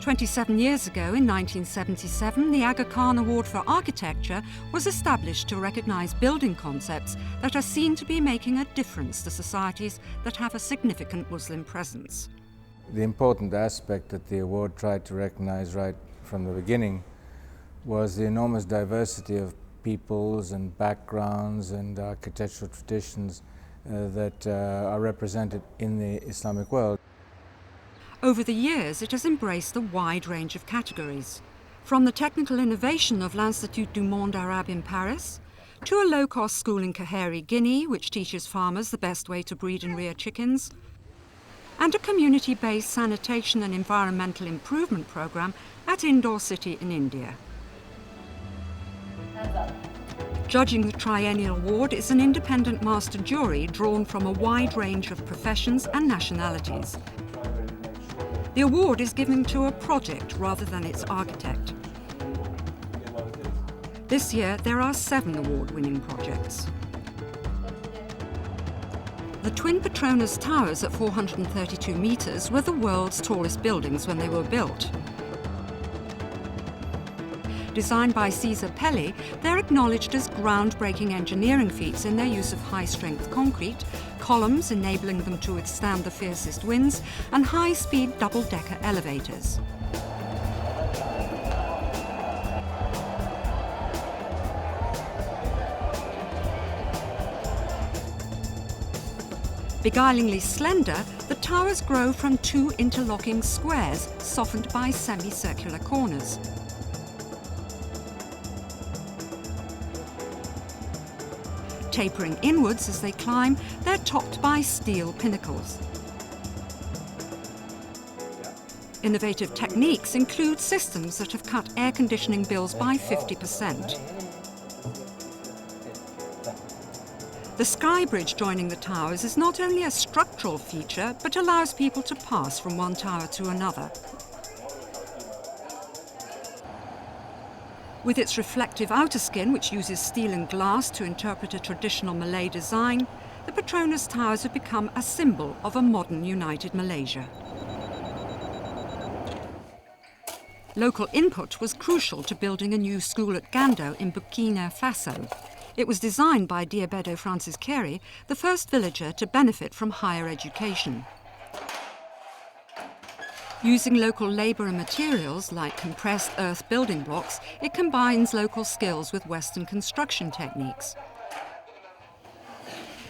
27 years ago, in 1977, the Aga Khan Award for Architecture was established to recognise building concepts that are seen to be making a difference to societies that have a significant Muslim presence. The important aspect that the award tried to recognise right from the beginning was the enormous diversity of peoples and backgrounds and architectural traditions that are represented in the Islamic world. Over the years, it has embraced a wide range of categories, from the technical innovation of l'Institut du Monde Arabe in Paris, to a low-cost school in Kaheri, Guinea, which teaches farmers the best way to breed and rear chickens, and a community-based sanitation and environmental improvement programme at Indore City in India. Judging the triennial award is an independent master jury drawn from a wide range of professions and nationalities. The award is given to a project rather than its architect. This year, there are 7 award-winning projects. The twin Petronas towers at 432 metres were the world's tallest buildings when they were built. Designed by Cesar Pelli, they're acknowledged as groundbreaking engineering feats in their use of high-strength concrete, columns enabling them to withstand the fiercest winds, and high-speed double-decker elevators. Beguilingly slender, the towers grow from 2 interlocking squares, softened by semicircular corners. Tapering inwards as they climb, they're topped by steel pinnacles. Innovative techniques include systems that have cut air conditioning bills by 50%. The sky bridge joining the towers is not only a structural feature, but allows people to pass from one tower to another. With its reflective outer skin, which uses steel and glass to interpret a traditional Malay design, the Petronas towers have become a symbol of a modern united Malaysia. Local input was crucial to building a new school at Gando in Burkina Faso. It was designed by Diabedo Francis Carey, the first villager to benefit from higher education. Using local labour and materials like compressed earth building blocks, it combines local skills with Western construction techniques.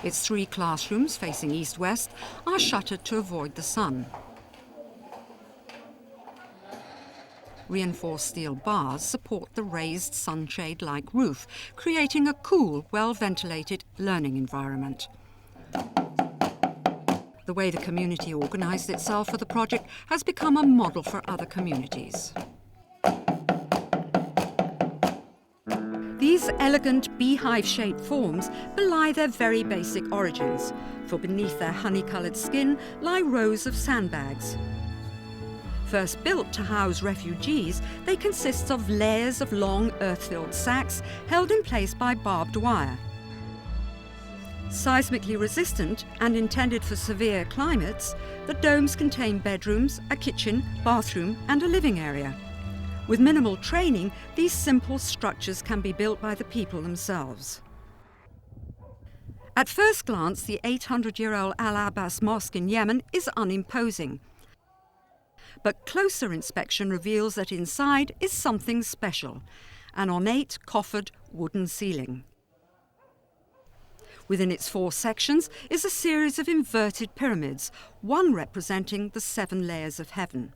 Its 3 classrooms, facing east-west, are shuttered to avoid the sun. Reinforced steel bars support the raised sunshade-like roof, creating a cool, well-ventilated learning environment. The way the community organised itself for the project has become a model for other communities. These elegant beehive-shaped forms belie their very basic origins, for beneath their honey-coloured skin lie rows of sandbags. First built to house refugees, they consist of layers of long earth-filled sacks held in place by barbed wire. Seismically resistant and intended for severe climates, the domes contain bedrooms, a kitchen, bathroom and a living area. With minimal training, these simple structures can be built by the people themselves. At first glance, the 800-year-old Al-Abbas Mosque in Yemen is unimposing. But closer inspection reveals that inside is something special, an ornate, coffered wooden ceiling. Within its 4 sections is a series of inverted pyramids, one representing the 7 layers of heaven.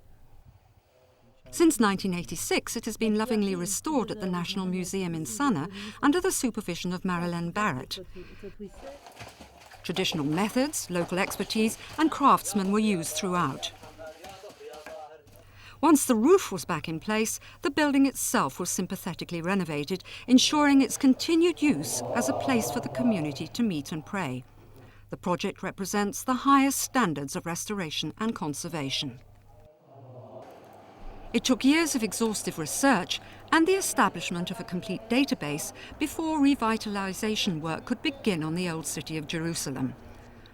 Since 1986, it has been lovingly restored at the National Museum in Sana'a under the supervision of Marilyn Barrett. Traditional methods, local expertise and craftsmen were used throughout. Once the roof was back in place, the building itself was sympathetically renovated, ensuring its continued use as a place for the community to meet and pray. The project represents the highest standards of restoration and conservation. It took years of exhaustive research and the establishment of a complete database before revitalisation work could begin on the old city of Jerusalem.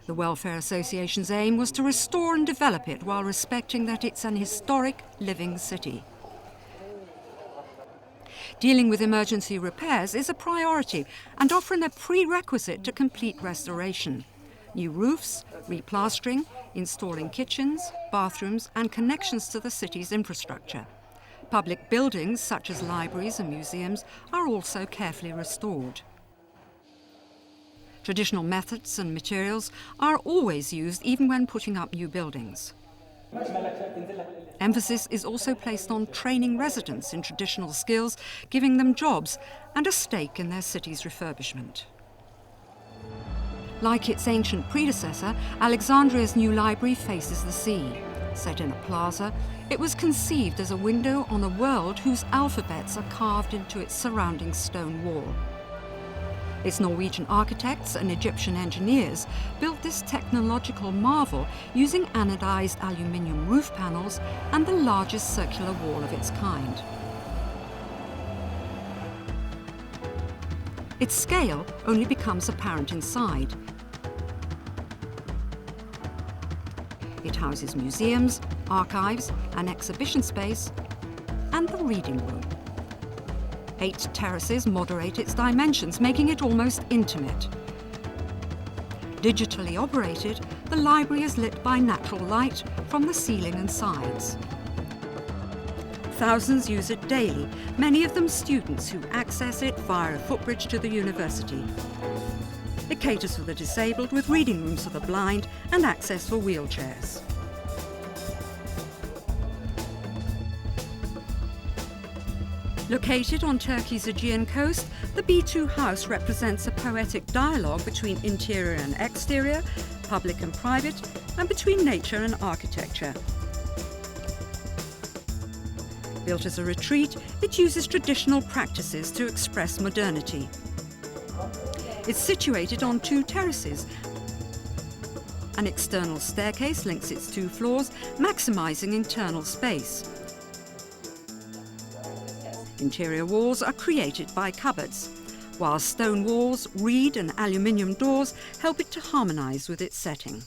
The Welfare Association's aim was to restore and develop it while respecting that it's an historic living city. Dealing with emergency repairs is a priority and often a prerequisite to complete restoration. New roofs, replastering, installing kitchens, bathrooms and connections to the city's infrastructure. Public buildings such as libraries and museums are also carefully restored. Traditional methods and materials are always used even when putting up new buildings. Emphasis is also placed on training residents in traditional skills, giving them jobs and a stake in their city's refurbishment. Like its ancient predecessor, Alexandria's new library faces the sea. Set in a plaza, it was conceived as a window on a world whose alphabets are carved into its surrounding stone wall. Its Norwegian architects and Egyptian engineers built this technological marvel using anodized aluminium roof panels and the largest circular wall of its kind. Its scale only becomes apparent inside. It houses museums, archives, an exhibition space, and the reading room. 8 terraces moderate its dimensions, making it almost intimate. Digitally operated, the library is lit by natural light from the ceiling and sides. Thousands use it daily, many of them students who access it via a footbridge to the university. It caters for the disabled with reading rooms for the blind and access for wheelchairs. Located on Turkey's Aegean coast, the B2 house represents a poetic dialogue between interior and exterior, public and private, and between nature and architecture. Built as a retreat, it uses traditional practices to express modernity. It's situated on 2 terraces. An external staircase links its 2 floors, maximising internal space. Interior walls are created by cupboards, while stone walls, reed and aluminium doors help it to harmonise with its setting.